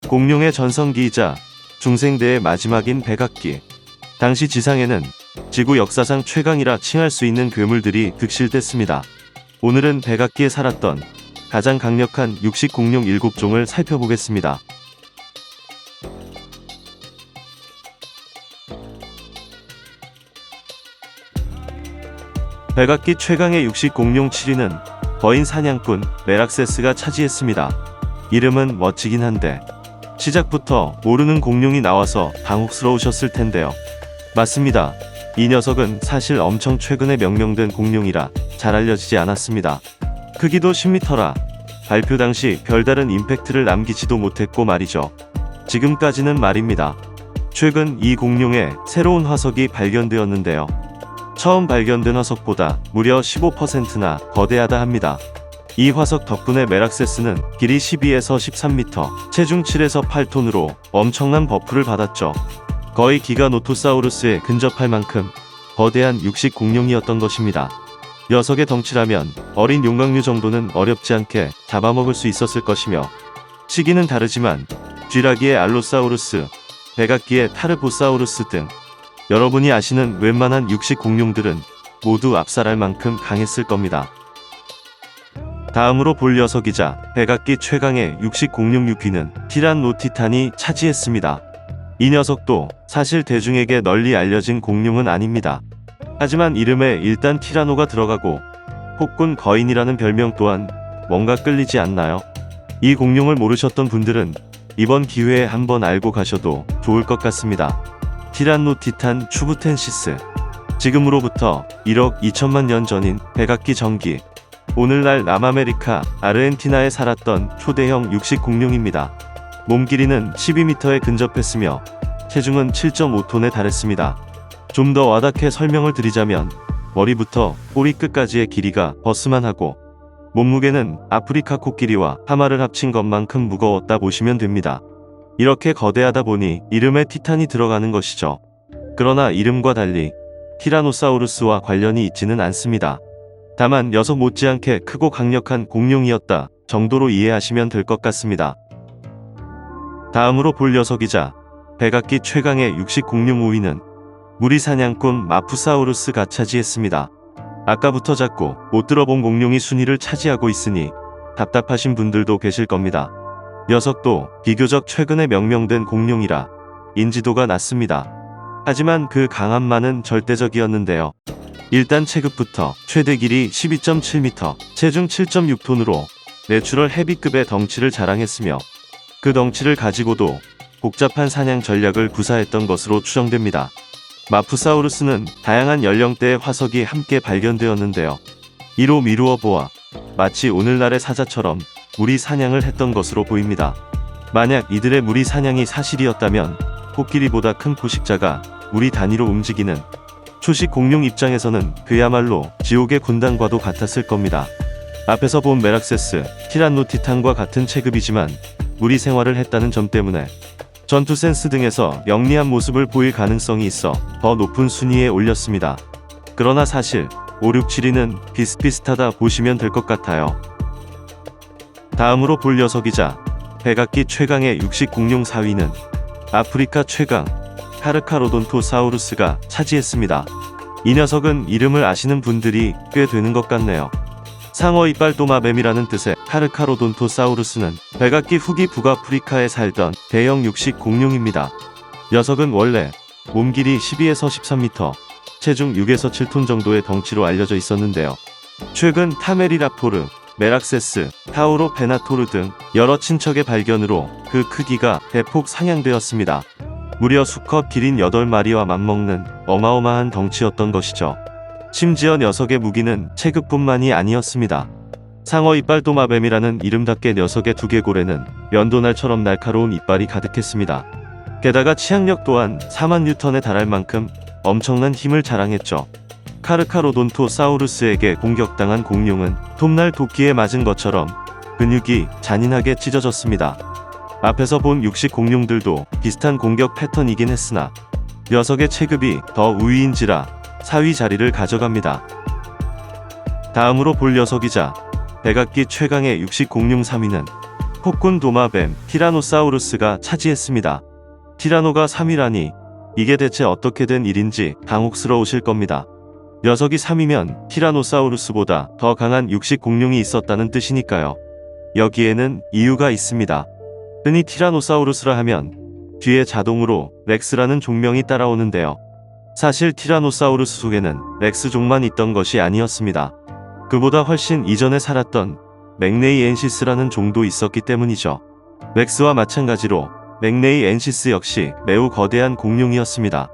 공룡의 전성기이자 중생대의 마지막인 백악기. 당시 지상에는 지구 역사상 최강이라 칭할 수 있는 괴물들이 득실됐습니다. 오늘은 백악기에 살았던 가장 강력한 육식 공룡 7종을 살펴보겠습니다. 백악기 최강의 육식 공룡 7위는 거인 사냥꾼 메락세스가 차지했습니다. 이름은 멋지긴 한데 시작부터 모르는 공룡이 나와서 당혹스러우셨을 텐데요. 맞습니다. 이 녀석은 사실 엄청 최근에 명명된 공룡이라 잘 알려지지 않았습니다. 크기도 10m라 발표 당시 별다른 임팩트를 남기지도 못했고 말이죠. 지금까지는 말입니다. 최근 이 공룡의 새로운 화석이 발견되었는데요. 처음 발견된 화석보다 무려 15%나 거대하다 합니다. 이 화석 덕분에 메락세스는 길이 12에서 13m, 체중 7에서 8톤으로 엄청난 버프를 받았죠. 거의 기가노토사우루스에 근접할 만큼 거대한 육식 공룡이었던 것입니다. 녀석의 덩치라면 어린 용광류 정도는 어렵지 않게 잡아먹을 수 있었을 것이며, 시기는 다르지만 쥐라기의 알로사우루스, 백악기의 타르보사우루스 등 여러분이 아시는 웬만한 육식 공룡들은 모두 압살할 만큼 강했을 겁니다. 다음으로 볼 녀석이자 백악기 최강의 육식 공룡 6위는 티란노티탄이 차지했습니다. 이 녀석도 사실 대중에게 널리 알려진 공룡은 아닙니다. 하지만 이름에 일단 티라노가 들어가고 폭군 거인이라는 별명 또한 뭔가 끌리지 않나요? 이 공룡을 모르셨던 분들은 이번 기회에 한번 알고 가셔도 좋을 것 같습니다. 티란노티탄 추브텐시스. 지금으로부터 1억 2천만 년 전인 백악기 전기, 오늘날 남아메리카 아르헨티나에 살았던 초대형 육식 공룡입니다. 몸 길이는 12m에 근접했으며 체중은 7.5톤에 달했습니다. 좀 더 와닿게 설명을 드리자면 머리부터 꼬리 끝까지의 길이가 버스만하고 몸무게는 아프리카 코끼리와 하마를 합친 것만큼 무거웠다 보시면 됩니다. 이렇게 거대하다 보니 이름에 티탄이 들어가는 것이죠. 그러나 이름과 달리 티라노사우루스와 관련이 있지는 않습니다. 다만 녀석 못지않게 크고 강력한 공룡이었다 정도로 이해하시면 될 것 같습니다. 다음으로 볼 녀석이자 백악기 최강의 육식 공룡 5위는 무리사냥꾼 마푸사우루스가 차지했습니다. 아까부터 자꾸 못 들어본 공룡이 순위를 차지하고 있으니 답답하신 분들도 계실 겁니다. 녀석도 비교적 최근에 명명된 공룡이라 인지도가 낮습니다. 하지만 그 강함만은 절대적이었는데요. 일단 체급부터 최대 길이 12.7m, 체중 7.6톤으로 내추럴 헤비급의 덩치를 자랑했으며, 그 덩치를 가지고도 복잡한 사냥 전략을 구사했던 것으로 추정됩니다. 마푸사우루스는 다양한 연령대의 화석이 함께 발견되었는데요. 이로 미루어 보아 마치 오늘날의 사자처럼 무리 사냥을 했던 것으로 보입니다. 만약 이들의 무리 사냥이 사실이었다면 코끼리보다 큰 포식자가 무리 단위로 움직이는 초식 공룡 입장에서는 그야말로 지옥의 군단과도 같았을 겁니다. 앞에서 본 메락세스, 티란노티탄과 같은 체급이지만 무리 생활을 했다는 점 때문에 전투 센스 등에서 영리한 모습을 보일 가능성이 있어 더 높은 순위에 올렸습니다. 그러나 사실 5, 6, 7위는 비슷비슷하다 보시면 될 것 같아요. 다음으로 볼 녀석이자 백악기 최강의 육식 공룡 4위는 아프리카 최강 카르카로돈토사우루스가 차지했습니다. 이 녀석은 이름을 아시는 분들이 꽤 되는 것 같네요. 상어 이빨 도마뱀이라는 뜻의 카르카로돈토사우루스는 백악기 후기 북아프리카에 살던 대형 육식 공룡입니다. 녀석은 원래 몸 길이 12에서 13m, 체중 6에서 7톤 정도의 덩치로 알려져 있었는데요. 최근 타메리라포르, 메락세스, 타우로페나토르 등 여러 친척의 발견으로 그 크기가 대폭 상향되었습니다. 무려 수컷 기린 8마리와 맞먹는 어마어마한 덩치였던 것이죠. 심지어 녀석의 무기는 체급뿐만이 아니었습니다. 상어 이빨 도마뱀이라는 이름답게 녀석의 두개골에는 면도날처럼 날카로운 이빨이 가득했습니다. 게다가 치악력 또한 4만 뉴턴에 달할 만큼 엄청난 힘을 자랑했죠. 카르카로돈토사우루스에게 공격당한 공룡은 톱날 도끼에 맞은 것처럼 근육이 잔인하게 찢어졌습니다. 앞에서 본 육식 공룡들도 비슷한 공격 패턴이긴 했으나 녀석의 체급이 더 우위인지라 4위 자리를 가져갑니다. 다음으로 볼 녀석이자 백악기 최강의 육식 공룡 3위는 폭군 도마뱀 티라노사우루스가 차지했습니다. 티라노가 3위라니 이게 대체 어떻게 된 일인지 당혹스러우실 겁니다. 녀석이 3위면 티라노사우루스보다 더 강한 육식 공룡이 있었다는 뜻이니까요. 여기에는 이유가 있습니다. 흔히 티라노사우루스라 하면 뒤에 자동으로 렉스라는 종명이 따라오는데요. 사실 티라노사우루스 속에는 렉스종만 있던 것이 아니었습니다. 그보다 훨씬 이전에 살았던 맥레이엔시스라는 종도 있었기 때문이죠. 렉스와 마찬가지로 맥레이엔시스 역시 매우 거대한 공룡이었습니다.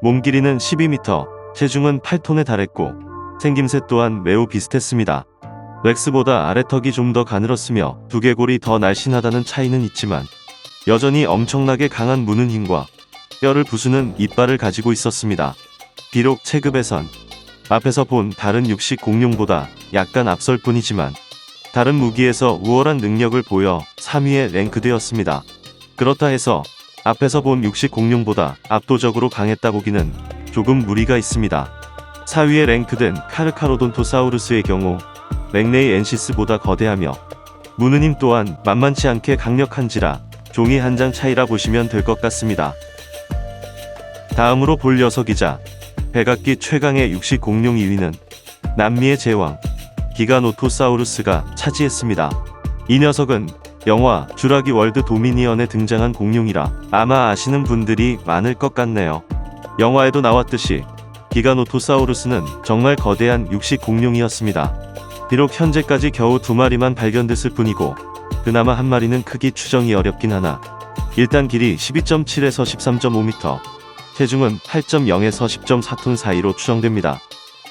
몸 길이는 12m, 체중은 8톤에 달했고 생김새 또한 매우 비슷했습니다. 렉스보다 아래턱이 좀 더 가늘었으며 두개골이 더 날씬하다는 차이는 있지만 여전히 엄청나게 강한 무는 힘과 뼈를 부수는 이빨을 가지고 있었습니다. 비록 체급에선 앞에서 본 다른 육식 공룡보다 약간 앞설 뿐이지만 다른 무기에서 우월한 능력을 보여 3위에 랭크되었습니다. 그렇다 해서 앞에서 본 육식 공룡보다 압도적으로 강했다 보기는 조금 무리가 있습니다. 4위에 랭크된 카르카로돈토사우루스의 경우 맥레이엔시스보다 거대하며 무는 힘 또한 만만치 않게 강력한지라 종이 한 장 차이라 보시면 될 것 같습니다. 다음으로 볼 녀석이자 백악기 최강의 육식 공룡 2위는 남미의 제왕 기가노토사우루스가 차지했습니다. 이 녀석은 영화 쥬라기 월드 도미니언에 등장한 공룡이라 아마 아시는 분들이 많을 것 같네요. 영화에도 나왔듯이 기가노토사우루스는 정말 거대한 육식 공룡이었습니다. 비록 현재까지 겨우 2마리만 발견됐을 뿐이고 그나마 한 마리는 크기 추정이 어렵긴 하나 일단 길이 12.7에서 13.5m, 체중은 8.0에서 10.4톤 사이로 추정됩니다.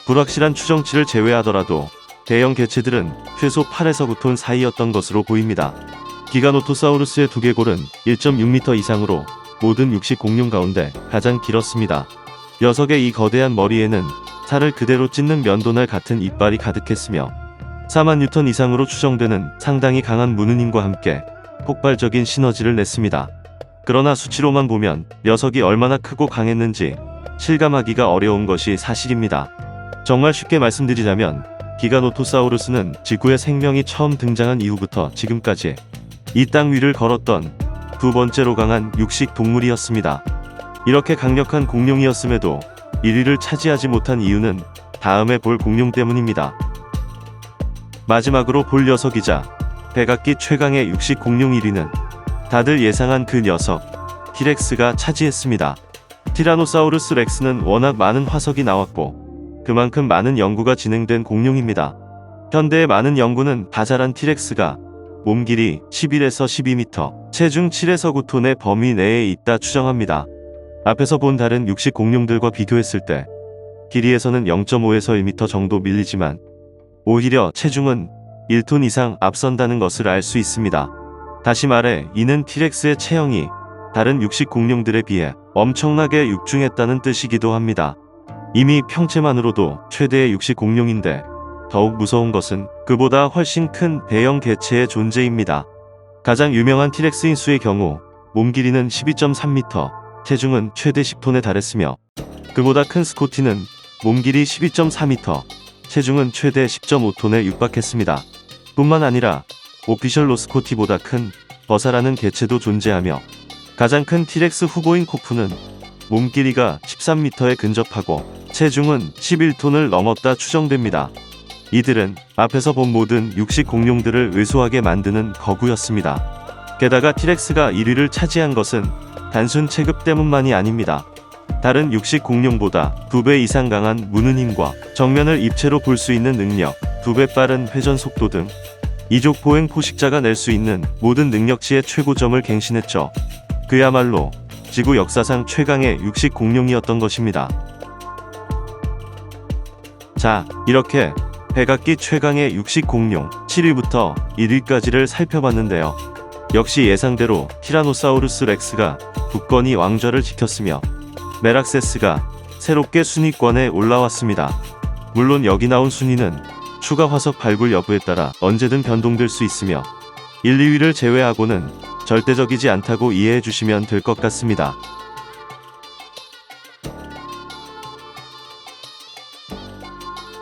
불확실한 추정치를 제외하더라도 대형 개체들은 최소 8에서 9톤 사이였던 것으로 보입니다. 기가노토사우루스의 두개골은 1.6m 이상으로 모든 육식 공룡 가운데 가장 길었습니다. 녀석의 이 거대한 머리에는 살을 그대로 찢는 면도날 같은 이빨이 가득했으며 4만 뉴턴 이상으로 추정되는 상당히 강한 무는 힘과 함께 폭발적인 시너지를 냈습니다. 그러나 수치로만 보면 녀석이 얼마나 크고 강했는지 실감하기가 어려운 것이 사실입니다. 정말 쉽게 말씀드리자면 기가노토사우루스는 지구에 생명이 처음 등장한 이후부터 지금까지 이 땅 위를 걸었던 두 번째로 강한 육식 동물이었습니다. 이렇게 강력한 공룡이었음에도 1위를 차지하지 못한 이유는 다음에 볼 공룡 때문입니다. 마지막으로 볼 녀석이자 백악기 최강의 육식 공룡 1위는 다들 예상한 그 녀석 티렉스가 차지했습니다. 티라노사우루스 렉스는 워낙 많은 화석이 나왔고 그만큼 많은 연구가 진행된 공룡입니다. 현대의 많은 연구는 다자란 티렉스가 몸 길이 11에서 12m, 체중 7에서 9톤의 범위 내에 있다 추정합니다. 앞에서 본 다른 육식 공룡들과 비교했을 때 길이에서는 0.5에서 1m 정도 밀리지만 오히려 체중은 1톤 이상 앞선다는 것을 알 수 있습니다. 다시 말해 이는 티렉스의 체형이 다른 육식 공룡들에 비해 엄청나게 육중했다는 뜻이기도 합니다. 이미 평체만으로도 최대의 육식 공룡인데 더욱 무서운 것은 그보다 훨씬 큰 대형 개체의 존재입니다. 가장 유명한 티렉스 인수의 경우 몸 길이는 12.3m, 체중은 최대 10톤에 달했으며 그보다 큰 스코티는 몸 길이 12.4m, 체중은 최대 10.5톤에 육박했습니다. 뿐만 아니라 오피셜 로스코티보다 큰 버사라는 개체도 존재하며 가장 큰 티렉스 후보인 코프는 몸 길이가 13m에 근접하고 체중은 11톤을 넘었다 추정됩니다. 이들은 앞에서 본 모든 육식 공룡들을 왜소하게 만드는 거구였습니다. 게다가 티렉스가 1위를 차지한 것은 단순 체급 때문만이 아닙니다. 다른 육식 공룡보다 2배 이상 강한 무는 힘과 정면을 입체로 볼 수 있는 능력, 2배 빠른 회전 속도 등 이족 보행 포식자가 낼 수 있는 모든 능력치의 최고점을 갱신했죠. 그야말로 지구 역사상 최강의 육식 공룡이었던 것입니다. 자, 이렇게 백악기 최강의 육식 공룡 7위부터 1위까지를 살펴봤는데요. 역시 예상대로 티라노사우루스 렉스가 굳건히 왕좌를 지켰으며 메락세스가 새롭게 순위권에 올라왔습니다. 물론 여기 나온 순위는 추가 화석 발굴 여부에 따라 언제든 변동될 수 있으며 1, 2위를 제외하고는 절대적이지 않다고 이해해 주시면 될 것 같습니다.